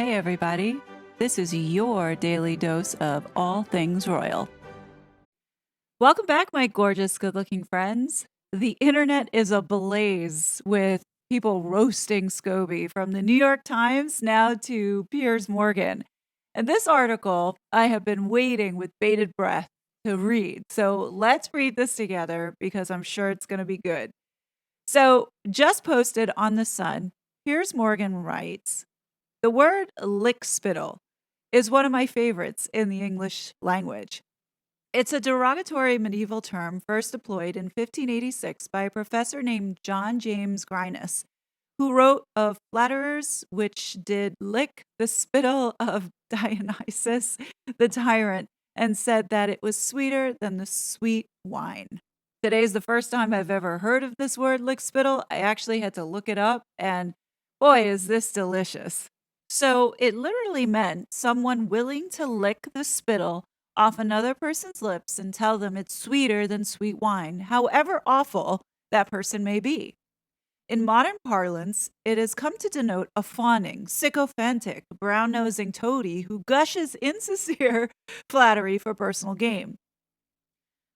Hey, everybody. This is your daily dose of all things royal. Welcome back, my gorgeous, good looking friends. The internet is ablaze with people roasting Scobie, from the New York Times now to Piers Morgan. And this article I have been waiting with bated breath to read. So let's read this together because I'm sure it's going to be good. So, just posted on The Sun, Piers Morgan writes, the word lickspittle is one of my favorites in the English language. It's a derogatory medieval term first deployed in 1586 by a professor named John James Grynas, who wrote of flatterers which did lick the spittle of Dionysus the tyrant and said that it was sweeter than the sweet wine. Today's the first time I've ever heard of this word lickspittle. I actually had to look it up, and boy, is this delicious. So it literally meant someone willing to lick the spittle off another person's lips and tell them it's sweeter than sweet wine, however awful that person may be. In modern parlance, it has come to denote a fawning, sycophantic, brown-nosing toady who gushes insincere flattery for personal gain.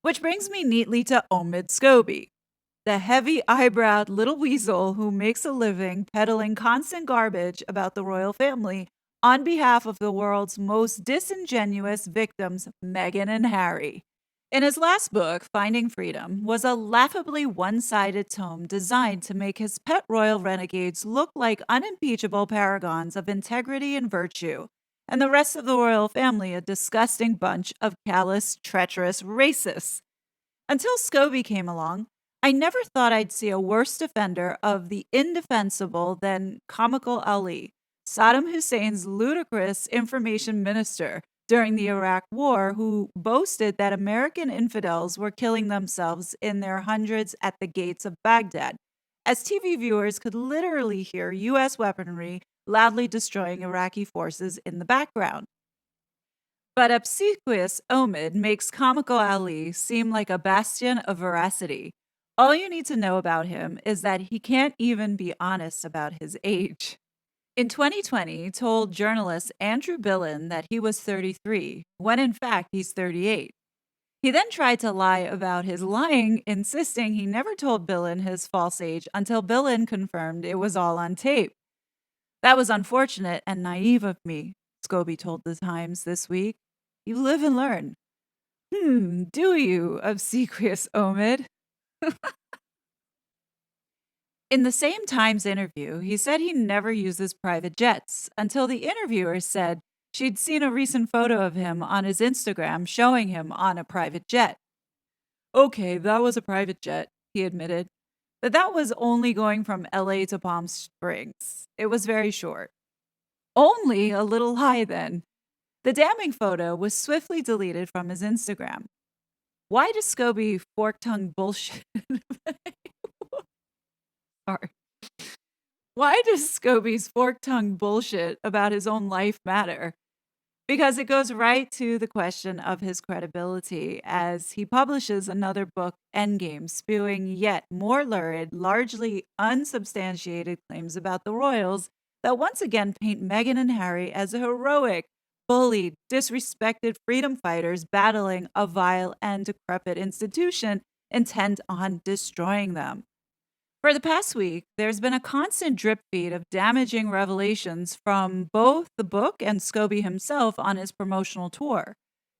Which brings me neatly to Omid Scobie, the heavy-eyebrowed little weasel who makes a living peddling constant garbage about the royal family on behalf of the world's most disingenuous victims, Meghan and Harry. In his last book, Finding Freedom, was a laughably one-sided tome designed to make his pet royal renegades look like unimpeachable paragons of integrity and virtue, and the rest of the royal family a disgusting bunch of callous, treacherous racists. Until Scobie came along, I never thought I'd see a worse defender of the indefensible than Comical Ali, Saddam Hussein's ludicrous information minister during the Iraq War, who boasted that American infidels were killing themselves in their hundreds at the gates of Baghdad, as TV viewers could literally hear U.S. weaponry loudly destroying Iraqi forces in the background. But obsequious Omid makes Comical Ali seem like a bastion of veracity. All you need to know about him is that he can't even be honest about his age. In 2020, he told journalist Andrew Billen that he was 33, when in fact he's 38. He then tried to lie about his lying, insisting he never told Billen his false age until Billen confirmed it was all on tape. That was unfortunate and naive of me, Scobie told the Times this week. You live and learn. Do you, obsequious Omid? In the same Times interview, he said he never uses private jets until the interviewer said she'd seen a recent photo of him on his Instagram showing him on a private jet. Okay, that was a private jet, he admitted, but that was only going from LA to Palm Springs. It was very short. Only a little high then. The damning photo was swiftly deleted from his Instagram. Why does Scobie fork-tongued bullshit? Sorry. Why does Scobie's fork-tongued bullshit about his own life matter? Because it goes right to the question of his credibility as he publishes another book, Endgame, spewing yet more lurid, largely unsubstantiated claims about the royals that once again paint Meghan and Harry as heroic, bullied, disrespected freedom fighters battling a vile and decrepit institution intent on destroying them. For the past week, there's been a constant drip feed of damaging revelations from both the book and Scobie himself on his promotional tour.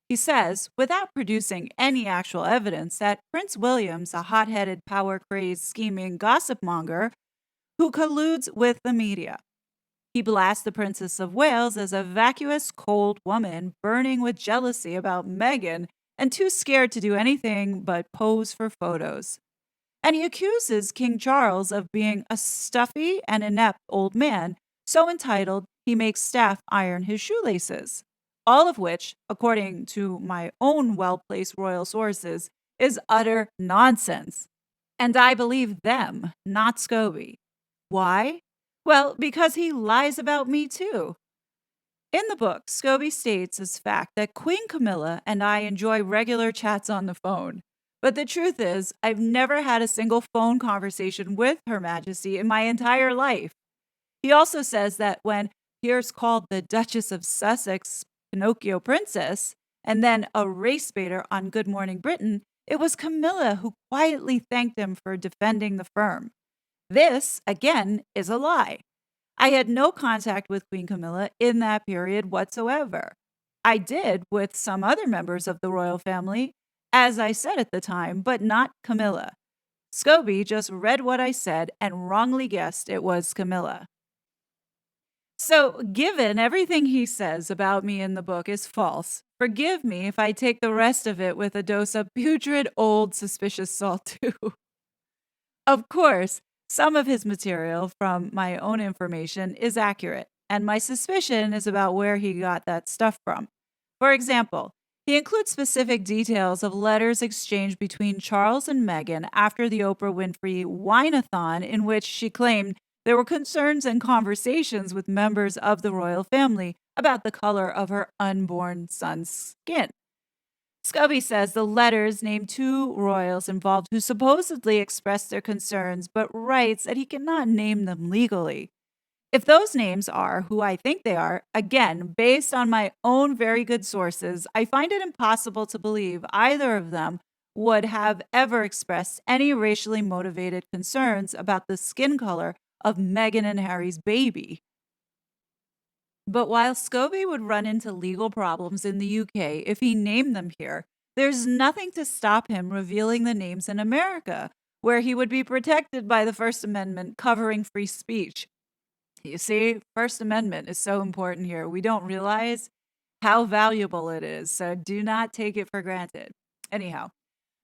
He says, without producing any actual evidence, that Prince William's a hot-headed, power-crazed, scheming gossip monger who colludes with the media. He blasts the Princess of Wales as a vacuous, cold woman burning with jealousy about Meghan and too scared to do anything but pose for photos. And he accuses King Charles of being a stuffy and inept old man, so entitled he makes staff iron his shoelaces. All of which, according to my own well-placed royal sources, is utter nonsense. And I believe them, not Scobie. Why? Well, because he lies about me too. In the book, Scobie states as fact that Queen Camilla and I enjoy regular chats on the phone. But the truth is, I've never had a single phone conversation with Her Majesty in my entire life. He also says that when Piers called the Duchess of Sussex Pinocchio Princess, and then a race baiter on Good Morning Britain, it was Camilla who quietly thanked him for defending the firm. This, again, is a lie. I had no contact with Queen Camilla in that period whatsoever. I did with some other members of the royal family, as I said at the time, but not Camilla. Scobie just read what I said and wrongly guessed it was Camilla. So, given everything he says about me in the book is false, forgive me if I take the rest of it with a dose of putrid old suspicious salt, too. Of course, some of his material from my own information is accurate, and my suspicion is about where he got that stuff from. For example, he includes specific details of letters exchanged between Charles and Meghan after the Oprah Winfrey Wine-a-thon, in which she claimed there were concerns and conversations with members of the royal family about the color of her unborn son's skin. Scobie says the letters name two royals involved who supposedly expressed their concerns, but writes that he cannot name them legally. If those names are who I think they are, again, based on my own very good sources, I find it impossible to believe either of them would have ever expressed any racially motivated concerns about the skin color of Meghan and Harry's baby. But while Scobie would run into legal problems in the UK if he named them here, there's nothing to stop him revealing the names in America, where he would be protected by the First Amendment covering free speech. You see, First Amendment is so important here. We don't realize how valuable it is, so do not take it for granted. Anyhow,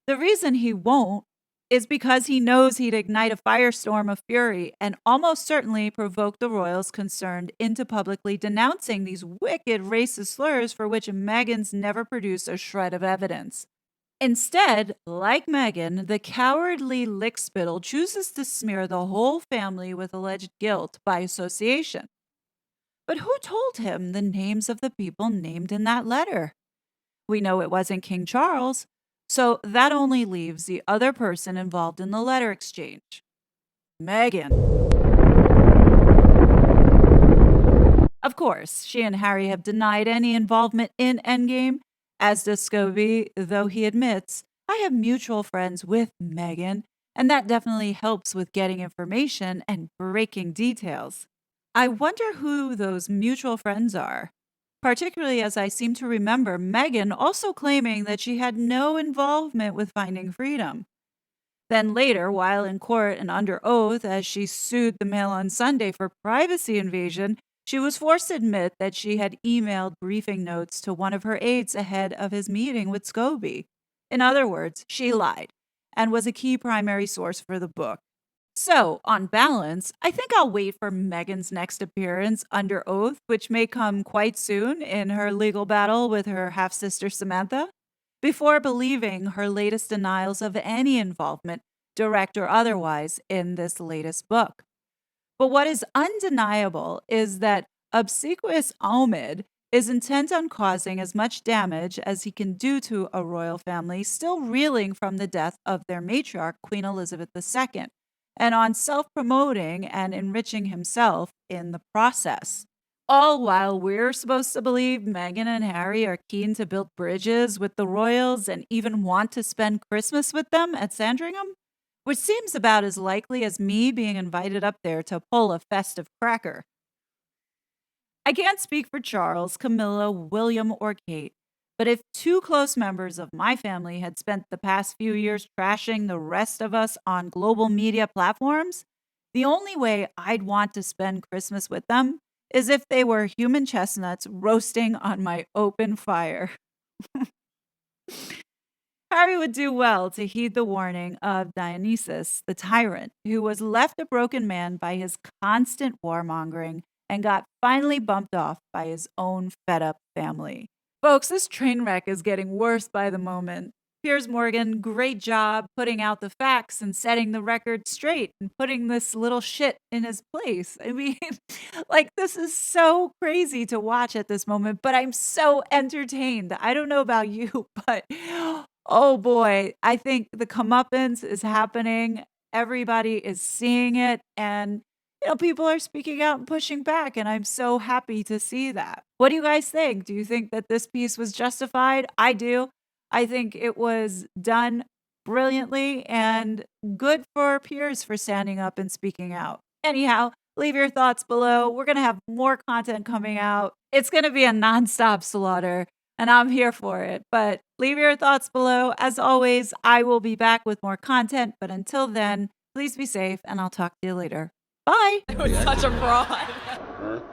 the reason he won't is because he knows he'd ignite a firestorm of fury and almost certainly provoke the royals concerned into publicly denouncing these wicked racist slurs for which Meghan's never produced a shred of evidence. Instead, like Meghan, the cowardly Lickspittle chooses to smear the whole family with alleged guilt by association. But who told him the names of the people named in that letter? We know it wasn't King Charles, so that only leaves the other person involved in the letter exchange, Meghan. Of course, she and Harry have denied any involvement in Endgame, as does Scobie, though he admits, I have mutual friends with Meghan, and that definitely helps with getting information and breaking details. I wonder who those mutual friends are, particularly as I seem to remember Meghan also claiming that she had no involvement with Finding Freedom. Then later, while in court and under oath as she sued the Mail on Sunday for privacy invasion, she was forced to admit that she had emailed briefing notes to one of her aides ahead of his meeting with Scobie. In other words, she lied and was a key primary source for the book. So, on balance, I think I'll wait for Meghan's next appearance under oath, which may come quite soon in her legal battle with her half sister Samantha, before believing her latest denials of any involvement, direct or otherwise, in this latest book. But what is undeniable is that obsequious Ahmed is intent on causing as much damage as he can do to a royal family still reeling from the death of their matriarch, Queen Elizabeth II, and on self promoting and enriching himself in the process. All while we're supposed to believe Meghan and Harry are keen to build bridges with the royals and even want to spend Christmas with them at Sandringham, which seems about as likely as me being invited up there to pull a festive cracker. I can't speak for Charles, Camilla, William, or Kate, but if two close members of my family had spent the past few years trashing the rest of us on global media platforms, the only way I'd want to spend Christmas with them is if they were human chestnuts roasting on my open fire. Harry would do well to heed the warning of Dionysus, the tyrant, who was left a broken man by his constant warmongering and got finally bumped off by his own fed up family. Folks, this train wreck is getting worse by the moment. Piers Morgan, great job putting out the facts and setting the record straight and putting this little shit in his place. I mean, like, this is so crazy to watch at this moment, but I'm so entertained. I don't know about you, but oh boy, I think the comeuppance is happening. Everybody is seeing it, and people are speaking out and pushing back, and I'm so happy to see that. What do you guys think? Do you think that this piece was justified? I do. I think it was done brilliantly and good for Piers for standing up and speaking out. Anyhow, leave your thoughts below. We're going to have more content coming out. It's going to be a nonstop slaughter, and I'm here for it. But leave your thoughts below. As always, I will be back with more content. But until then, please be safe, and I'll talk to you later. Bye. It was such a fraud.